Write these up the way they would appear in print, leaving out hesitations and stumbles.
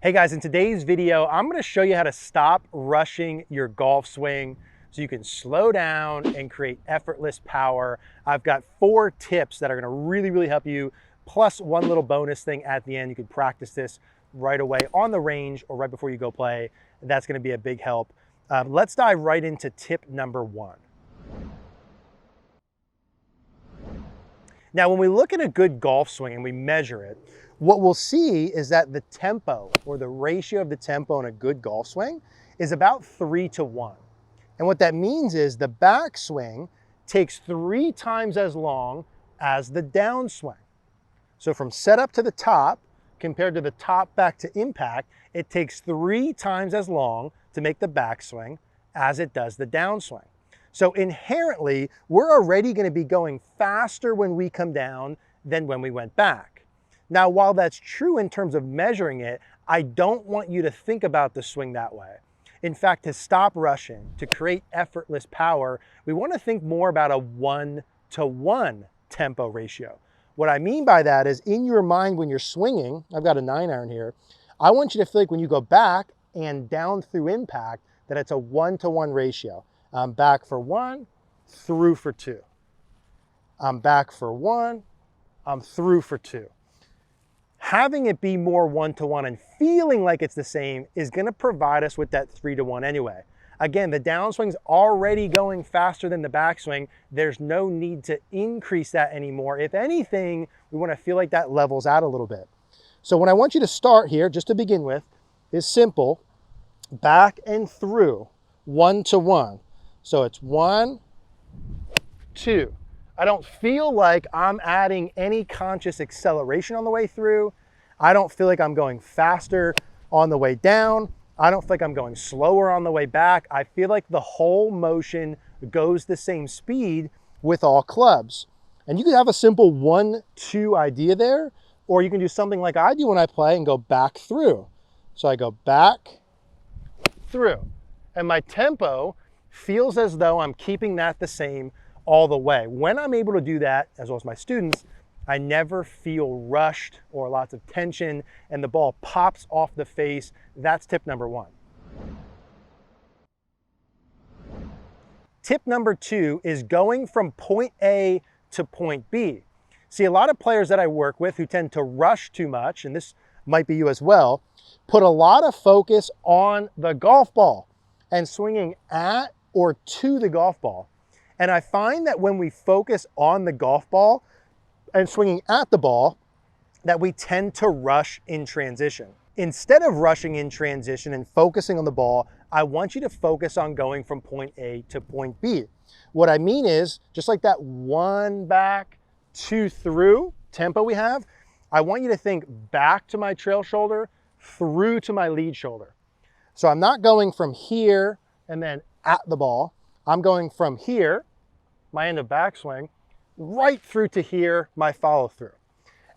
Hey guys, in today's video, I'm going to show you how to stop rushing your golf swing so you can slow down and create effortless power. I've got 4 tips that are going to really help you, plus one little bonus thing at the end. You can practice this right away on the range or right before you go play. That's going to be a big help. Let's dive right into tip number 1. Now, when we look at a good golf swing and we measure it, what we'll see is that the tempo, or the ratio of the tempo in a good golf swing, is about 3-to-1. And what that means is the backswing takes 3 times as long as the downswing. So from setup to the top, compared to the top back to impact, it takes 3 times as long to make the backswing as it does the downswing. So inherently, we're already going to be going faster when we come down than when we went back. Now, while that's true in terms of measuring it, I don't want you to think about the swing that way. In fact, to stop rushing, to create effortless power, we want to think more about a 1-to-1 tempo ratio. What I mean by that is, in your mind when you're swinging, I've got a 9-iron here, I want you to feel like when you go back and down through impact, that it's a 1-to-1 ratio. I'm back for 1, through for 2. I'm back for 1, I'm through for 2. Having it be more 1-to-1 and feeling like it's the same is going to provide us with that 3-to-1 anyway. Again, the downswing's already going faster than the backswing. There's no need to increase that anymore. If anything, we want to feel like that levels out a little bit. So what I want you to start here, just to begin with, is simple. Back and through, 1-to-1. So it's 1, 2. I don't feel like I'm adding any conscious acceleration on the way through. I don't feel like I'm going faster on the way down. I don't feel like I'm going slower on the way back. I feel like the whole motion goes the same speed with all clubs. And you could have a simple 1-2 idea there, or you can do something like I do when I play and go back through. So I go back, through. And my tempo feels as though I'm keeping that the same all the way. When I'm able to do that, as well as my students, I never feel rushed or lots of tension and the ball pops off the face. That's tip number 1. Tip number 2 is going from point A to point B. See, a lot of players that I work with who tend to rush too much, and this might be you as well, put a lot of focus on the golf ball and swinging at or to the golf ball. And I find that when we focus on the golf ball and swinging at the ball, that we tend to rush in transition. Instead of rushing in transition and focusing on the ball, I want you to focus on going from point A to point B. What I mean is, just like that 1 back, 2 through tempo we have, I want you to think back to my trail shoulder, through to my lead shoulder. So I'm not going from here and then at the ball. I'm going from here, my end of backswing, right through to here, my follow through.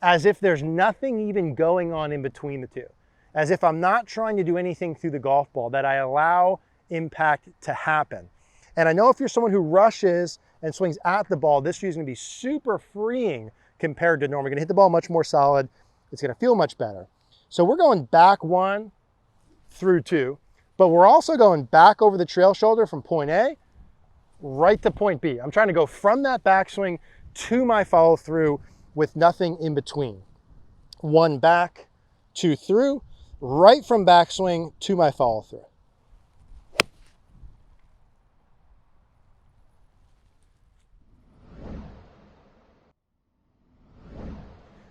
As if there's nothing even going on in between the two. As if I'm not trying to do anything through the golf ball, that I allow impact to happen. And I know if you're someone who rushes and swings at the ball, this is going to be super freeing compared to normal. You're going to hit the ball much more solid. It's going to feel much better. So we're going back 1, through 2, but we're also going back over the trail shoulder from point A right to point B. I'm trying to go from that backswing to my follow through with nothing in between. 1 back, 2 through, right from backswing to my follow through.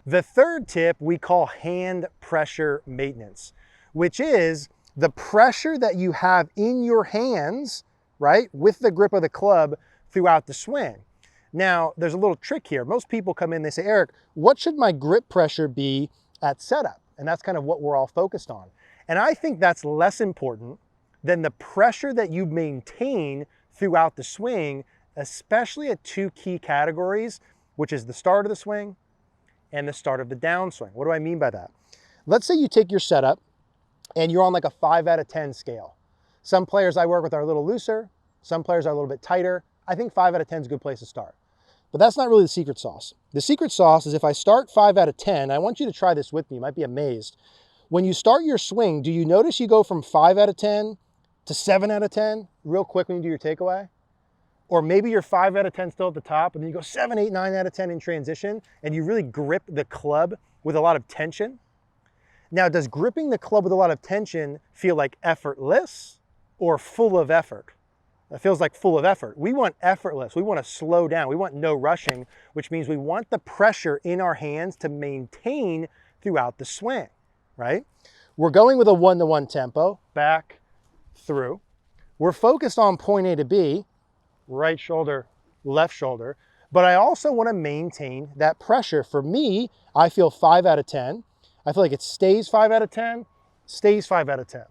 The third tip we call hand pressure maintenance, which is the pressure that you have in your hands, right, with the grip of the club throughout the swing. Now, there's a little trick here. Most people come in, they say, Eric, what should my grip pressure be at setup? And that's kind of what we're all focused on. And I think that's less important than the pressure that you maintain throughout the swing, especially at 2 key categories, which is the start of the swing and the start of the downswing. What do I mean by that? Let's say you take your setup and you're on like a 5 out of 10 scale. Some players I work with are a little looser. Some players are a little bit tighter. I think 5 out of 10 is a good place to start. But that's not really the secret sauce. The secret sauce is if I start 5 out of 10, I want you to try this with me. You might be amazed. When you start your swing, do you notice you go from 5 out of 10 to 7 out of 10 real quick when you do your takeaway? Or maybe you're 5 out of 10 still at the top, and then you go 7, 8, 9 out of 10 in transition, and you really grip the club with a lot of tension. Now, does gripping the club with a lot of tension feel like effortless or full of effort? It feels like full of effort. We want effortless. We want to slow down. We want no rushing, which means we want the pressure in our hands to maintain throughout the swing, right? We're going with a 1-to-1 tempo, back, through. We're focused on point A to B, right shoulder, left shoulder, but I also want to maintain that pressure. For me, I feel 5 out of 10. I feel like it stays 5 out of 10, stays 5 out of 10.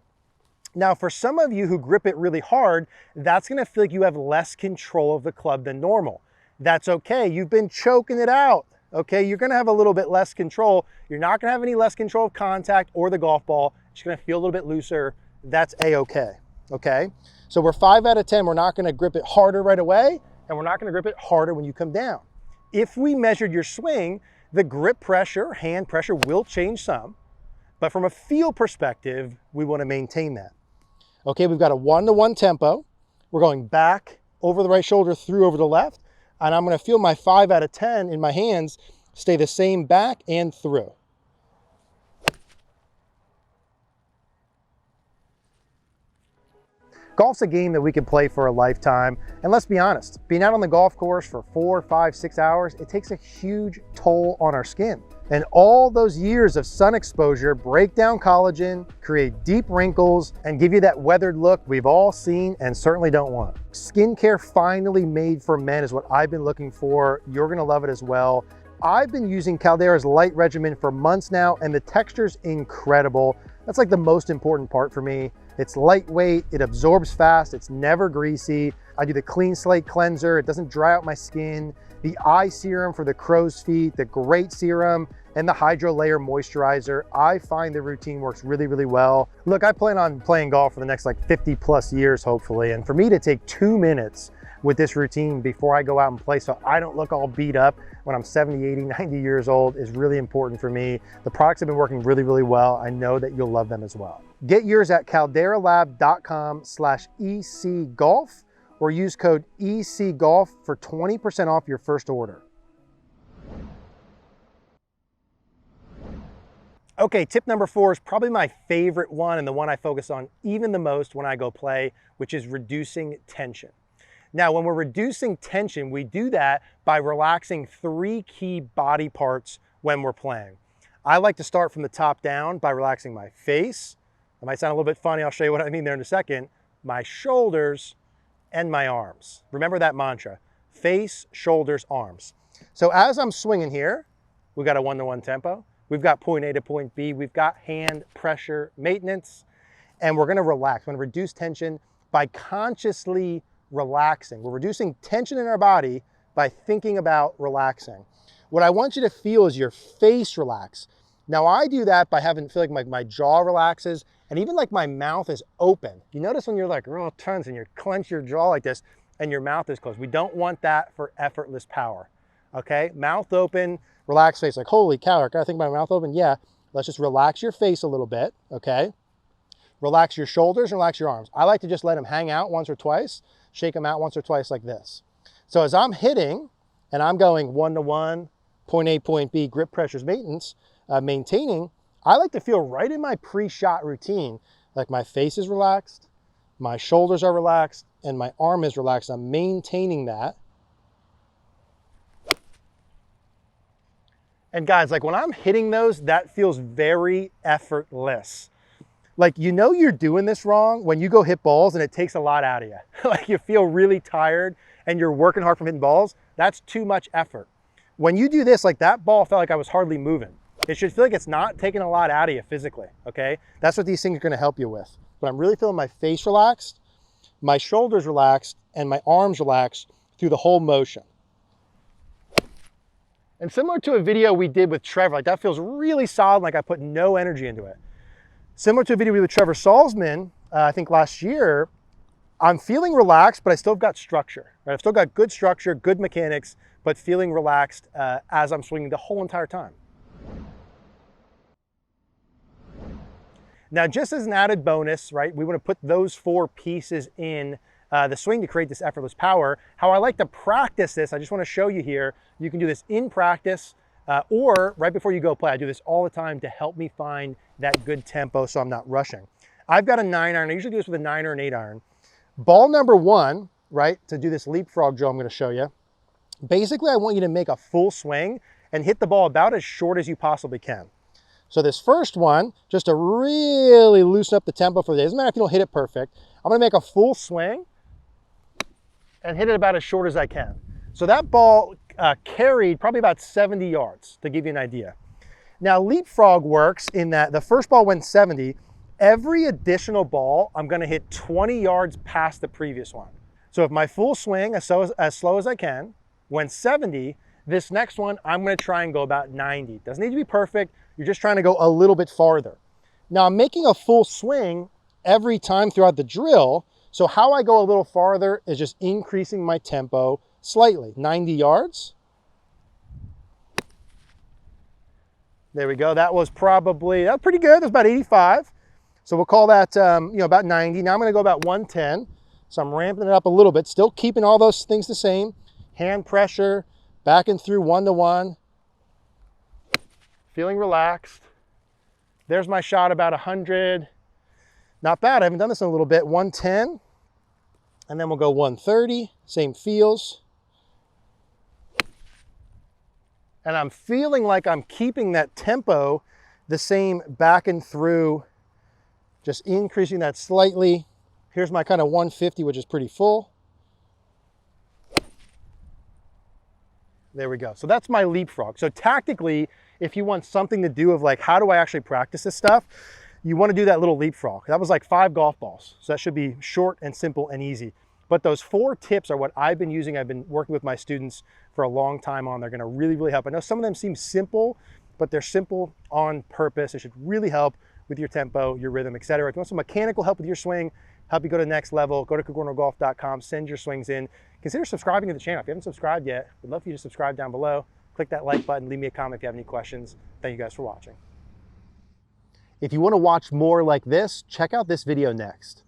Now, for some of you who grip it really hard, that's going to feel like you have less control of the club than normal. That's okay. You've been choking it out. Okay, you're going to have a little bit less control. You're not going to have any less control of contact or the golf ball. It's going to feel a little bit looser. That's a-okay. Okay, so we're 5 out of 10. We're not going to grip it harder right away, and we're not going to grip it harder when you come down. If we measured your swing, the grip pressure, hand pressure will change some, but from a feel perspective, we want to maintain that. Okay, we've got a 1-to-1 tempo. We're going back over the right shoulder, through over the left, and I'm going to feel my 5 out of 10 in my hands stay the same back and through. Golf's a game that we can play for a lifetime, and let's be honest, being out on the golf course for 4, 5, 6 hours, it takes a huge toll on our skin. And all those years of sun exposure break down collagen, create deep wrinkles, and give you that weathered look we've all seen and certainly don't want. Skincare finally made for men is what I've been looking for. You're gonna love it as well. I've been using Caldera's light regimen for months now, and the texture's incredible. That's like the most important part for me. It's lightweight, it absorbs fast, it's never greasy. I do the clean slate cleanser, it doesn't dry out my skin. The eye serum for the crow's feet, the great serum, and the hydro layer moisturizer. I find the routine works really, really well. Look, I plan on playing golf for the next like 50 plus years, hopefully. And for me to take 2 minutes with this routine before I go out and play so I don't look all beat up when I'm 70, 80, 90 years old is really important for me. The products have been working really, really well. I know that you'll love them as well. Get yours at calderalab.com/ecgolf or use code ECGolf for 20% off your first order. Okay, tip number 4 is probably my favorite one and the one I focus on even the most when I go play, which is reducing tension. Now, when we're reducing tension, we do that by relaxing 3 key body parts when we're playing. I like to start from the top down by relaxing my face. That might sound a little bit funny. I'll show you what I mean there in a second. My shoulders and my arms. Remember that mantra, face, shoulders, arms. So as I'm swinging here, we've got a 1-to-1 tempo. We've got point A to point B. We've got hand pressure maintenance, and we're gonna relax. We're gonna reduce tension by consciously relaxing. We're reducing tension in our body by thinking about relaxing. What I want you to feel is your face relax. Now I do that by feel like my jaw relaxes and even like my mouth is open. You notice when you're like real tense and you clench your jaw like this and your mouth is closed. We don't want that for effortless power, okay? Mouth open, relaxed face, like holy cow, I gotta think my mouth open. Yeah, let's just relax your face a little bit, okay? Relax your shoulders, relax your arms. I like to just let them hang out once or twice, shake them out once or twice like this. So as I'm hitting and I'm going 1-to-1, point A, point B, grip pressures maintenance, maintaining, I like to feel right in my pre-shot routine, like my face is relaxed, my shoulders are relaxed, and my arm is relaxed. I'm maintaining that. And guys, like when I'm hitting those, that feels very effortless. Like, you know you're doing this wrong when you go hit balls and it takes a lot out of you. Like you feel really tired and you're working hard from hitting balls. That's too much effort. When you do this, like that ball felt like I was hardly moving. It should feel like it's not taking a lot out of you physically, okay? That's what these things are gonna help you with. But I'm really feeling my face relaxed, my shoulders relaxed, and my arms relaxed through the whole motion. And similar to a video we did with Trevor, like that feels really solid, like I put no energy into it. Similar to a video we did with Trevor Salzman, I think last year, I'm feeling relaxed, but I still got structure, right? I've still got good structure, good mechanics, but feeling relaxed as I'm swinging the whole entire time. Now, just as an added bonus, right, we want to put those 4 pieces in the swing to create this effortless power. How I like to practice this, I just want to show you here. You can do this in practice or right before you go play. I do this all the time to help me find that good tempo so I'm not rushing. I've got a 9-iron. I usually do this with a 9 or an 8-iron. Ball number 1, right, to do this leapfrog drill I'm going to show you. Basically, I want you to make a full swing and hit the ball about as short as you possibly can. So this first one, just to really loosen up the tempo for this, doesn't matter if you don't hit it perfect, I'm going to make a full swing and hit it about as short as I can. So that ball carried probably about 70 yards, to give you an idea. Now, leapfrog works in that the first ball went 70. Every additional ball, I'm going to hit 20 yards past the previous one. So if my full swing, as slow as I can, went 70, this next one, I'm going to try and go about 90. Doesn't need to be perfect. You're just trying to go a little bit farther. Now, I'm making a full swing every time throughout the drill. So how I go a little farther is just increasing my tempo slightly. 90 yards. There we go. That was pretty good. That was about 85. So we'll call that, about 90. Now I'm going to go about 110. So I'm ramping it up a little bit, still keeping all those things the same. Hand pressure, back and through 1-to-1. Feeling relaxed. There's my shot, about 100. Not bad. I haven't done this in a little bit. 110. And then we'll go 130. Same feels. And I'm feeling like I'm keeping that tempo the same back and through, just increasing that slightly. Here's my kind of 150, which is pretty full. There we go. So that's my leapfrog. So tactically, if you want something to do of like, how do I actually practice this stuff? You want to do that little leapfrog. That was like 5 golf balls. So that should be short and simple and easy. But those 4 tips are what I've been using. I've been working with my students for a long time on. They're going to really, really help. I know some of them seem simple, but they're simple on purpose. It should really help with your tempo, your rhythm, etc. If you want some mechanical help with your swing, help you go to the next level, go to cogornogolf.com, send your swings in. Consider subscribing to the channel. If you haven't subscribed yet, we'd love for you to subscribe down below. Click that like button, leave me a comment if you have any questions. Thank you guys for watching. If you want to watch more like this, check out this video next.